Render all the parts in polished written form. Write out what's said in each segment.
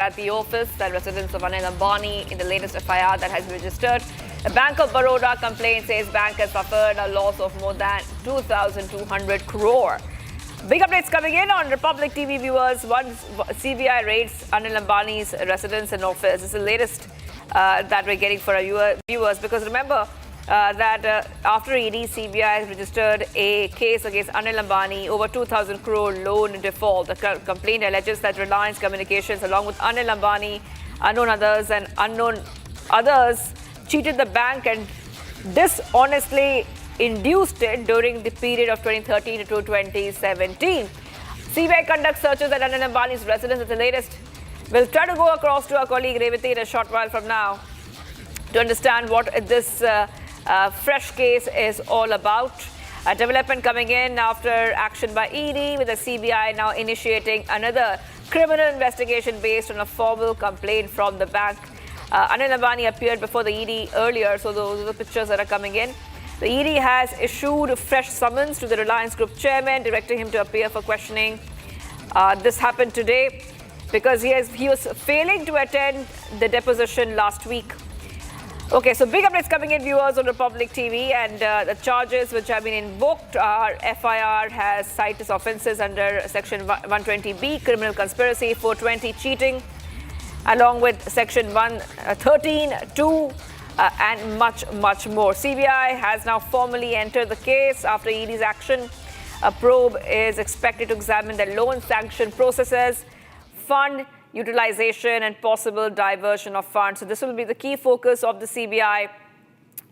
at the office and residence of Anil Ambani in the latest FIR that has been registered. The Bank of Baroda complaint says bank has suffered a loss of more than 2,200 crore. Big updates coming in on Republic TV viewers. Once CBI raids Anil Ambani's residence and office. This is the latest that we're getting for our viewers, because remember that after ED, CBI has registered a case against Anil Ambani over 2,000 crore loan default. The complaint alleges that Reliance Communications, along with Anil Ambani, unknown others, cheated the bank and dishonestly induced it during the period of 2013 to 2017. CBI conducts searches at Anil Ambani's residence. It's the latest. We'll try to go across to our colleague Revati in a short while from now to understand what this fresh case is all about. A development coming in after action by ED, with the CBI now initiating another criminal investigation based on a formal complaint from the bank. Anil Ambani appeared before the ED earlier, so those are the pictures that are coming in. The ED has issued fresh summons to the Reliance Group chairman, directing him to appear for questioning. This happened today because he was failing to attend the deposition last week. Okay, so big updates coming in, viewers, on Republic TV, and the charges which have been invoked are FIR has cited offences under Section 120B, criminal conspiracy, 420, cheating, along with Section 113, 2, and much more. CBI has now formally entered the case after ED's action. A probe is expected to examine the loan sanction processes, fund utilization, and possible diversion of funds. So this will be the key focus of the CBI.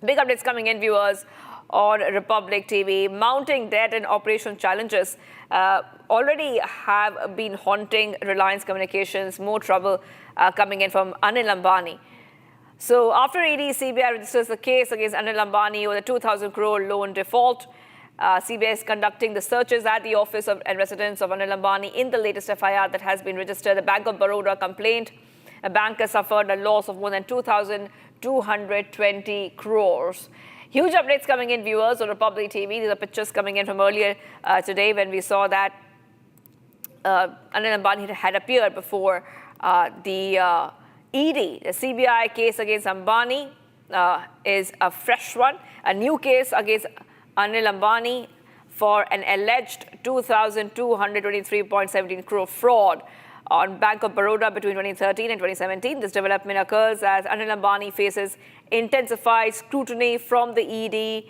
Big updates coming in, viewers, on Republic TV. Mounting debt and operational challenges already have been haunting Reliance Communications. More trouble coming in from Anil Ambani. So after ED, CBI registers the case against Anil Ambani over the 2,000 crore loan default. CBI is conducting the searches at the office and residence of Anil Ambani in the latest FIR that has been registered. The Bank of Baroda complaint. A bank has suffered a loss of more than 2,220 crores. Huge updates coming in, viewers, on Republic TV. These are pictures coming in from earlier today when we saw that Anil Ambani had appeared before the ED. The CBI case against Ambani is a fresh one. A new case against Anil Ambani for an alleged 2,223.17 crore fraud on Bank of Baroda between 2013 and 2017. This development occurs as Anil Ambani faces intensified scrutiny from the ED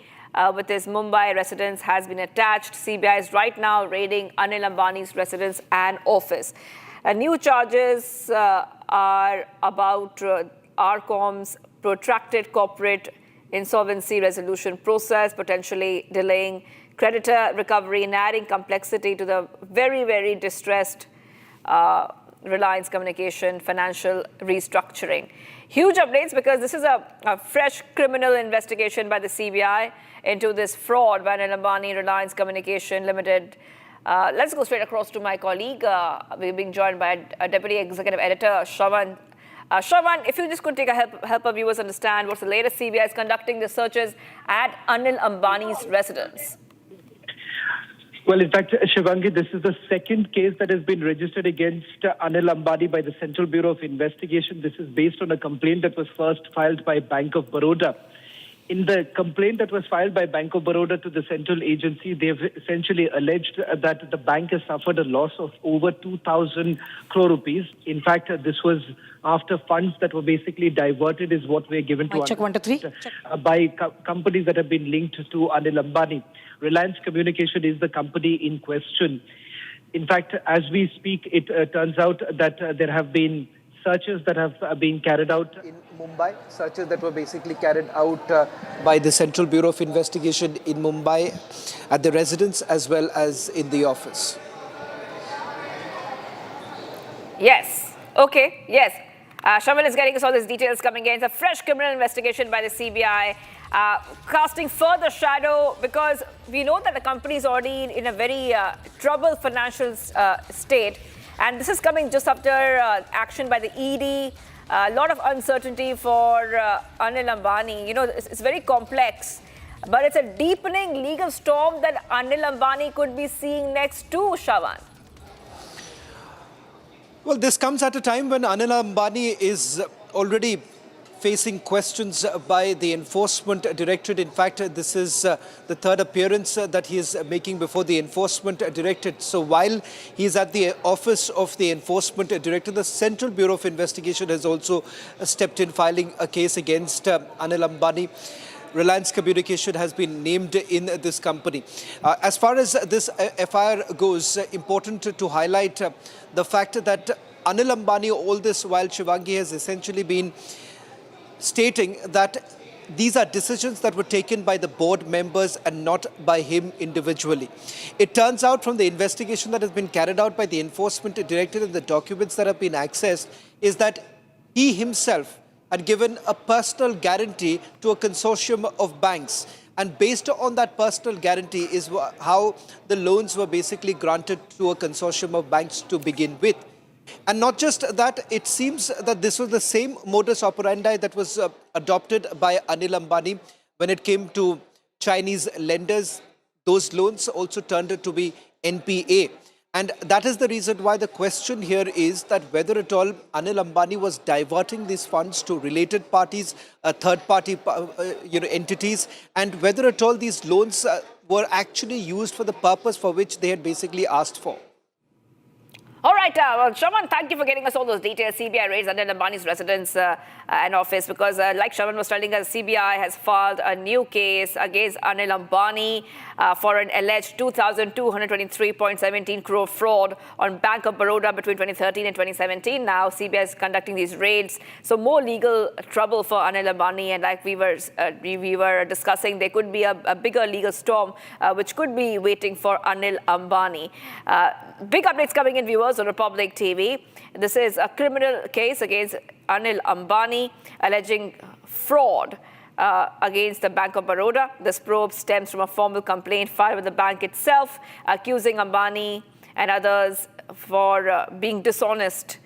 with his Mumbai residence has been attached. CBI is right now raiding Anil Ambani's residence and office. New charges are about RCom's protracted corporate insolvency resolution process, potentially delaying creditor recovery and adding complexity to the very distressed Reliance Communication financial restructuring. Huge updates, because this is a fresh criminal investigation by the CBI into this fraud by Anil Ambani Reliance Communication Limited. Let's go straight across to my colleague. We're being joined by Deputy Executive Editor Shravan. Shravan, if you just could take a help our viewers understand what's the latest. CBI is conducting the searches at Anil Ambani's residence. Well, in fact, Shivangi, this is the second case that has been registered against Anil Ambani by the Central Bureau of Investigation. This is based on a complaint that was first filed by Bank of Baroda. In the complaint that was filed by Bank of Baroda to the central agency, they've essentially alleged that the bank has suffered a loss of over 2,000 crore rupees. In fact, this was after funds that were basically diverted, is what we're given to by companies that have been linked to Anil Ambani. Reliance Communication is the company in question. In fact, as we speak, it turns out that there have been searches that have been carried out in Mumbai, searches that were basically carried out by the Central Bureau of Investigation in Mumbai at the residence as well as in the office. Yes. Okay. Yes. Shravan is getting us all these details coming in. It's a fresh criminal investigation by the CBI, casting further shadow, because we know that the company is already in a very troubled financial state. And this is coming just after action by the ED. A lot of uncertainty for Anil Ambani. You know, it's very complex. But it's a deepening legal storm that Anil Ambani could be seeing next too, Shravan. Well, this comes at a time when Anil Ambani is already facing questions by the Enforcement Directorate. In fact, this is the third appearance that he is making before the Enforcement Directorate. So while he is at the office of the Enforcement Directorate, the Central Bureau of Investigation has also stepped in, filing a case against Anil Ambani. Reliance Communication has been named in this company. As far as this FIR goes, important to highlight the fact that Anil Ambani, all this while, Shivangi, has essentially been stating that these are decisions that were taken by the board members and not by him individually. It turns out from the investigation that has been carried out by the Enforcement Directorate and the documents that have been accessed is that he himself had given a personal guarantee to a consortium of banks. And based on that personal guarantee is how the loans were basically granted to a consortium of banks to begin with. And not just that, it seems that this was the same modus operandi that was adopted by Anil Ambani when it came to Chinese lenders. Those loans also turned out to be NPA. And that is the reason why the question here is that whether at all Anil Ambani was diverting these funds to related parties, third-party entities, and whether at all these loans were actually used for the purpose for which they had basically asked for. All right, well, Shravan, thank you for getting us all those details. CBI raids Anil Ambani's residence and office because, like Shravan was telling us, CBI has filed a new case against Anil Ambani for an alleged 2,223.17 crore fraud on Bank of Baroda between 2013 and 2017. Now, CBI is conducting these raids. So, more legal trouble for Anil Ambani. And like we were discussing, there could be a bigger legal storm which could be waiting for Anil Ambani. Big updates coming in, viewers, on Republic TV. This is a criminal case against Anil Ambani alleging fraud against the Bank of Baroda. This probe stems from a formal complaint filed with the bank itself, accusing Ambani and others for being dishonestly